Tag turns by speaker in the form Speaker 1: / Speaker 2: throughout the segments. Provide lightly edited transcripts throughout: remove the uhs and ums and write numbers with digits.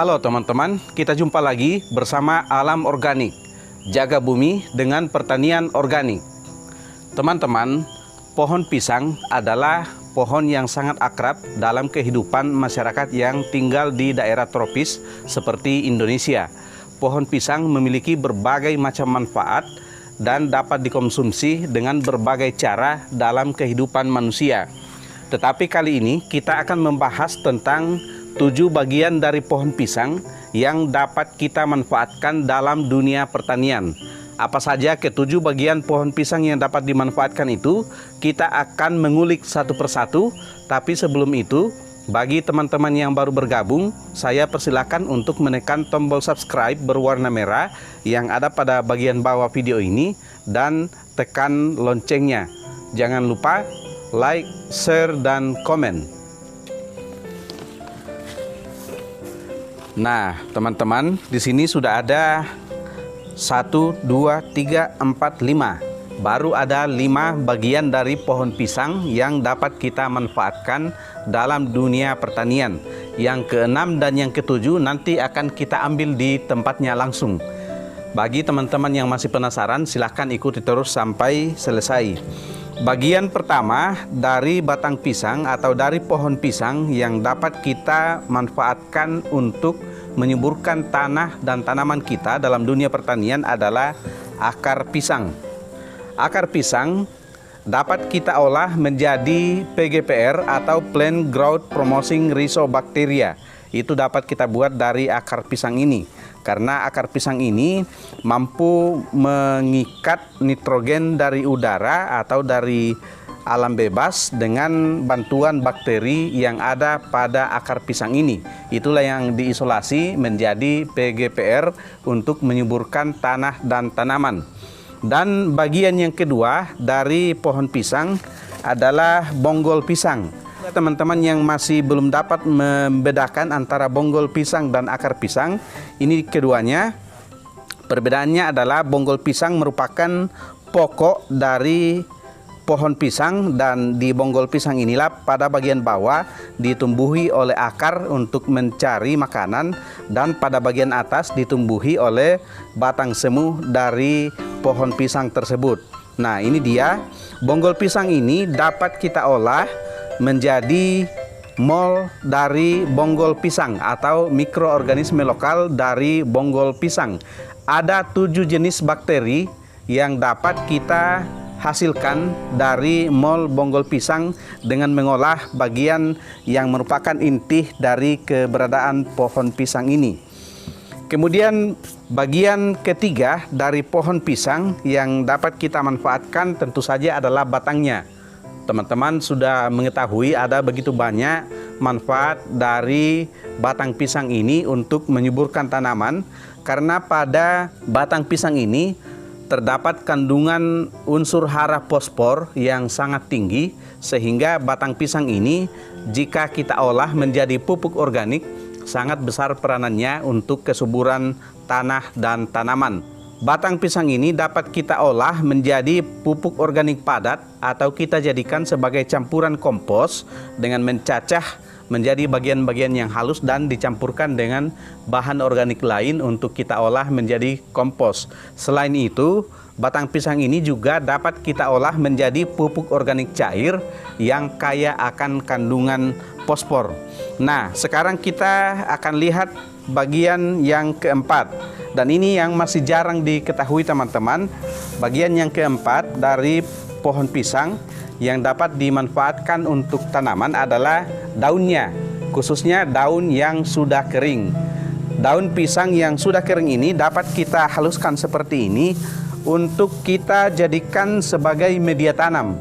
Speaker 1: Halo teman-teman, kita jumpa lagi bersama Alam Organik. Jaga bumi dengan pertanian organik. Teman-teman, pohon pisang adalah pohon yang sangat akrab dalam kehidupan masyarakat yang tinggal di daerah tropis seperti Indonesia. Pohon pisang memiliki berbagai macam manfaat dan dapat dikonsumsi dengan berbagai cara dalam kehidupan manusia. Tetapi kali ini kita akan membahas tentang 7 bagian dari pohon pisang yang dapat kita manfaatkan dalam dunia pertanian. Apa saja ke-7 bagian pohon pisang yang dapat dimanfaatkan itu, kita akan mengulik satu persatu. Tapi sebelum itu, bagi teman-teman yang baru bergabung, saya persilakan untuk menekan tombol subscribe berwarna merah yang ada pada bagian bawah video ini dan tekan loncengnya. Jangan lupa like, share, dan komen. Nah, teman-teman, di sini sudah ada 1, 2, 3, 4, 5. Baru ada 5 bagian dari pohon pisang yang dapat kita manfaatkan dalam dunia pertanian. Yang ke-6 dan yang ke-7 nanti akan kita ambil di tempatnya langsung. Bagi teman-teman yang masih penasaran, silahkan ikuti terus sampai selesai. Bagian pertama dari batang pisang atau dari pohon pisang yang dapat kita manfaatkan untuk menyuburkan tanah dan tanaman kita dalam dunia pertanian adalah akar pisang. Akar pisang dapat kita olah menjadi PGPR atau Plant Growth Promoting Rhizobacteria. Itu dapat kita buat dari akar pisang ini. Karena akar pisang ini mampu mengikat nitrogen dari udara atau dari alam bebas dengan bantuan bakteri yang ada pada akar pisang ini. Itulah yang diisolasi menjadi PGPR untuk menyuburkan tanah dan tanaman. Dan bagian yang kedua dari pohon pisang adalah bonggol pisang. Teman-teman yang masih belum dapat membedakan antara bonggol pisang dan akar pisang, ini keduanya. Perbedaannya adalah bonggol pisang merupakan pokok dari pohon pisang, dan di bonggol pisang inilah pada bagian bawah ditumbuhi oleh akar untuk mencari makanan, dan pada bagian atas ditumbuhi oleh batang semu dari pohon pisang tersebut. Nah, ini dia. Bonggol pisang ini dapat kita olah menjadi mol dari bonggol pisang atau mikroorganisme lokal dari bonggol pisang. Ada 7 jenis bakteri yang dapat kita hasilkan dari mol bonggol pisang dengan mengolah bagian yang merupakan inti dari keberadaan pohon pisang ini. Kemudian bagian ketiga dari pohon pisang yang dapat kita manfaatkan tentu saja adalah batangnya. Teman-teman sudah mengetahui ada begitu banyak manfaat dari batang pisang ini untuk menyuburkan tanaman, karena pada batang pisang ini terdapat kandungan unsur hara fosfor yang sangat tinggi, sehingga batang pisang ini jika kita olah menjadi pupuk organik sangat besar peranannya untuk kesuburan tanah dan tanaman. Batang pisang ini dapat kita olah menjadi pupuk organik padat atau kita jadikan sebagai campuran kompos dengan mencacah menjadi bagian-bagian yang halus dan dicampurkan dengan bahan organik lain untuk kita olah menjadi kompos. Selain itu, batang pisang ini juga dapat kita olah menjadi pupuk organik cair yang kaya akan kandungan fosfor. Nah, sekarang kita akan lihat bagian yang keempat, dan ini yang masih jarang diketahui teman-teman. Bagian yang keempat dari pohon pisang yang dapat dimanfaatkan untuk tanaman adalah daunnya, khususnya daun yang sudah kering. Daun pisang yang sudah kering ini dapat kita haluskan seperti ini untuk kita jadikan sebagai media tanam.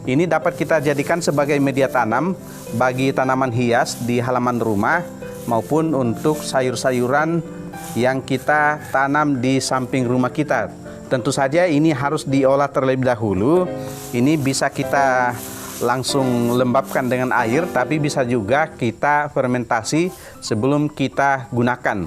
Speaker 1: Ini dapat kita jadikan sebagai media tanam bagi tanaman hias di halaman rumah maupun untuk sayur-sayuran yang kita tanam di samping rumah kita. Tentu saja ini harus diolah terlebih dahulu. Ini bisa kita langsung lembabkan dengan air, tapi bisa juga kita fermentasi sebelum kita gunakan.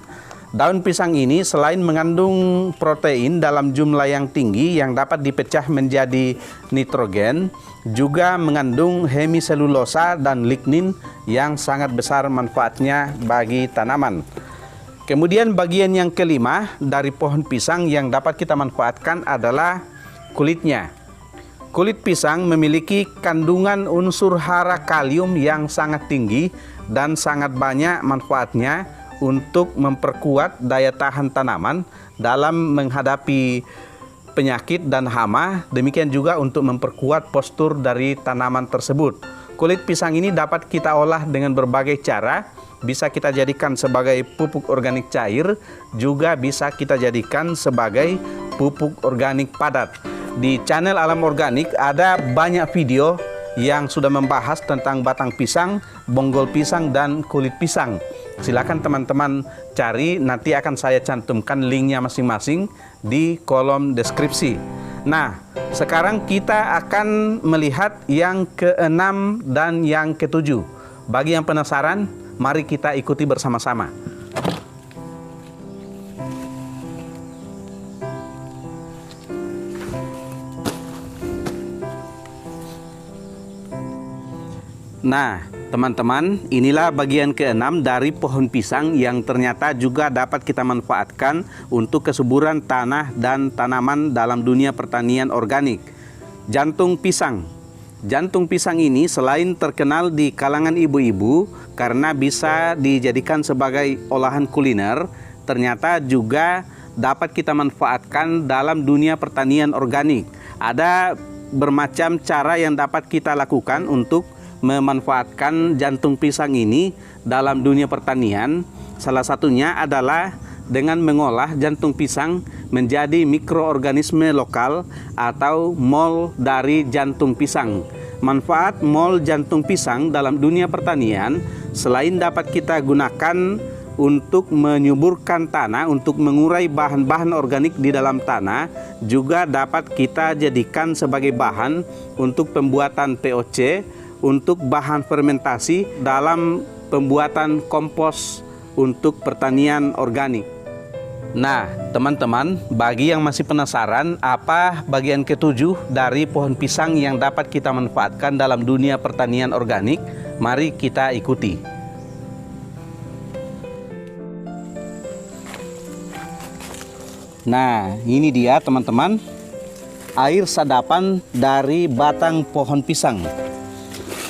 Speaker 1: Daun pisang ini selain mengandung protein dalam jumlah yang tinggi yang dapat dipecah menjadi nitrogen, juga mengandung hemiselulosa dan lignin yang sangat besar manfaatnya bagi tanaman. Kemudian bagian yang kelima dari pohon pisang yang dapat kita manfaatkan adalah kulitnya. Kulit pisang memiliki kandungan unsur hara kalium yang sangat tinggi dan sangat banyak manfaatnya untuk memperkuat daya tahan tanaman dalam menghadapi penyakit dan hama, demikian juga untuk memperkuat postur dari tanaman tersebut. Kulit pisang ini dapat kita olah dengan berbagai cara. Bisa kita jadikan sebagai pupuk organik cair, juga bisa kita jadikan sebagai pupuk organik padat. Di channel Alam Organik ada banyak video yang sudah membahas tentang batang pisang, bonggol pisang, dan kulit pisang. Silakan teman-teman cari, nanti akan saya cantumkan linknya masing-masing di kolom deskripsi. Nah, sekarang kita akan melihat yang keenam dan yang ketujuh. Bagi yang penasaran, mari kita ikuti bersama-sama. Nah, teman-teman, inilah bagian keenam dari pohon pisang yang ternyata juga dapat kita manfaatkan untuk kesuburan tanah dan tanaman dalam dunia pertanian organik. Jantung pisang. Jantung pisang ini selain terkenal di kalangan ibu-ibu karena bisa dijadikan sebagai olahan kuliner, ternyata juga dapat kita manfaatkan dalam dunia pertanian organik. Ada bermacam cara yang dapat kita lakukan untuk memanfaatkan jantung pisang ini dalam dunia pertanian. Salah satunya adalah dengan mengolah jantung pisang menjadi mikroorganisme lokal atau mol dari jantung pisang. Manfaat mol jantung pisang dalam dunia pertanian selain dapat kita gunakan untuk menyuburkan tanah, untuk mengurai bahan-bahan organik di dalam tanah, juga dapat kita jadikan sebagai bahan untuk pembuatan TOC, untuk bahan fermentasi dalam pembuatan kompos untuk pertanian organik. Nah, teman-teman, bagi yang masih penasaran apa bagian ketujuh dari pohon pisang yang dapat kita manfaatkan dalam dunia pertanian organik, mari kita ikuti. Nah, ini dia teman-teman, air sadapan dari batang pohon pisang.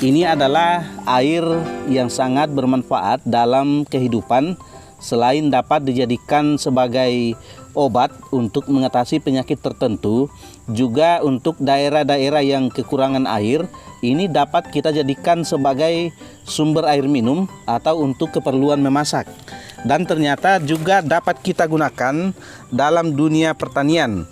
Speaker 1: Ini adalah air yang sangat bermanfaat dalam kehidupan, selain dapat dijadikan sebagai obat untuk mengatasi penyakit tertentu, juga untuk daerah-daerah yang kekurangan air, ini dapat kita jadikan sebagai sumber air minum atau untuk keperluan memasak. Dan ternyata juga dapat kita gunakan dalam dunia pertanian.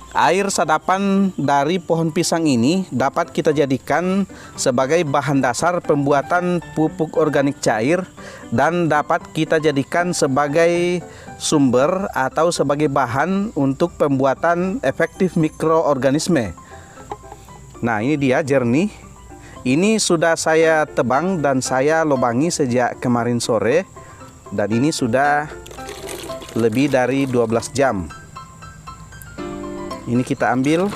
Speaker 1: Air sadapan dari pohon pisang ini dapat kita jadikan sebagai bahan dasar pembuatan pupuk organik cair dan dapat kita jadikan sebagai sumber atau sebagai bahan untuk pembuatan efektif mikroorganisme. Nah, ini dia jernih. Ini sudah saya tebang dan saya lubangi sejak kemarin sore, dan ini sudah lebih dari 12 jam. Ini kita ambil.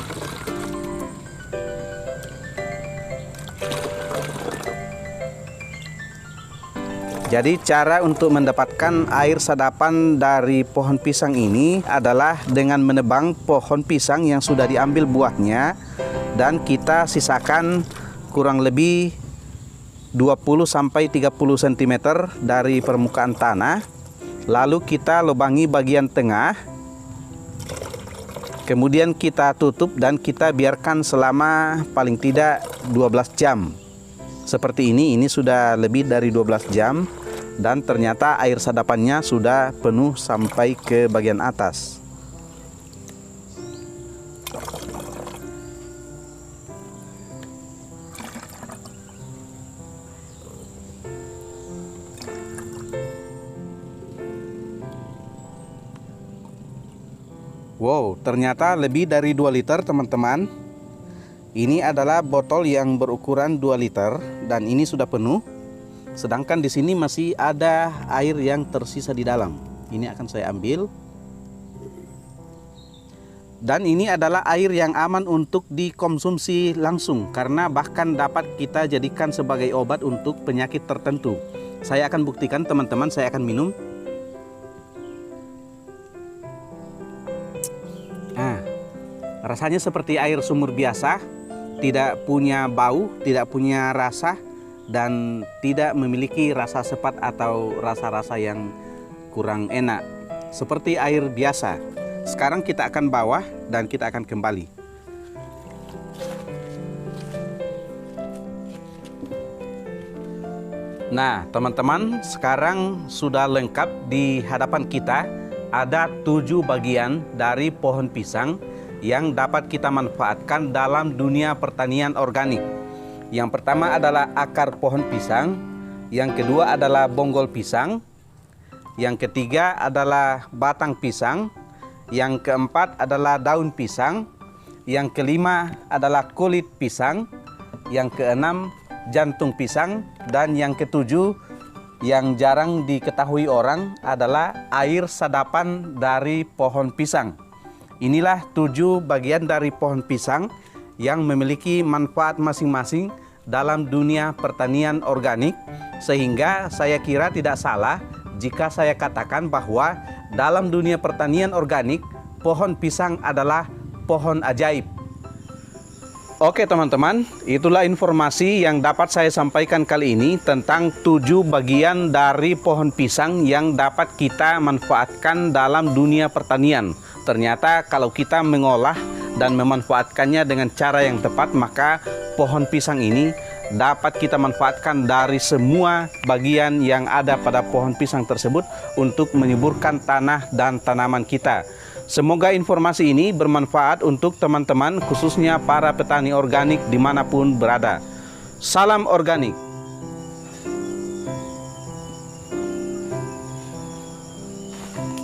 Speaker 1: Jadi cara untuk mendapatkan air sadapan dari pohon pisang ini adalah dengan menebang pohon pisang yang sudah diambil buahnya, dan kita sisakan kurang lebih 20-30 cm dari permukaan tanah. Lalu kita lubangi bagian tengah. Kemudian kita tutup dan kita biarkan selama paling tidak 12 jam. Seperti ini sudah lebih dari 12 jam dan ternyata air sadapannya sudah penuh sampai ke bagian atas. Wow, ternyata lebih dari 2 liter teman-teman. Ini adalah botol yang berukuran 2 liter dan ini sudah penuh. Sedangkan di sini masih ada air yang tersisa di dalam. Ini akan saya ambil. Dan ini adalah air yang aman untuk dikonsumsi langsung karena bahkan dapat kita jadikan sebagai obat untuk penyakit tertentu. Saya akan buktikan teman-teman, saya akan minum. Rasanya seperti air sumur biasa, tidak punya bau, tidak punya rasa, dan tidak memiliki rasa sepat atau rasa-rasa yang kurang enak. Seperti air biasa. Sekarang kita akan bawa dan kita akan kembali. Nah, teman-teman, sekarang sudah lengkap di hadapan kita. Ada 7 bagian dari pohon pisang yang dapat kita manfaatkan dalam dunia pertanian organik. Yang pertama adalah akar pohon pisang, yang kedua adalah bonggol pisang, yang ketiga adalah batang pisang, yang keempat adalah daun pisang, yang kelima adalah kulit pisang, yang keenam jantung pisang, dan yang ketujuh yang jarang diketahui orang adalah air sadapan dari pohon pisang. Inilah 7 bagian dari pohon pisang yang memiliki manfaat masing-masing dalam dunia pertanian organik, sehingga saya kira tidak salah jika saya katakan bahwa dalam dunia pertanian organik, pohon pisang adalah pohon ajaib. Oke teman-teman, itulah informasi yang dapat saya sampaikan kali ini tentang 7 bagian dari pohon pisang yang dapat kita manfaatkan dalam dunia pertanian. Ternyata kalau kita mengolah dan memanfaatkannya dengan cara yang tepat, maka pohon pisang ini dapat kita manfaatkan dari semua bagian yang ada pada pohon pisang tersebut untuk menyuburkan tanah dan tanaman kita. Semoga informasi ini bermanfaat untuk teman-teman, khususnya para petani organik dimanapun berada. Salam organik.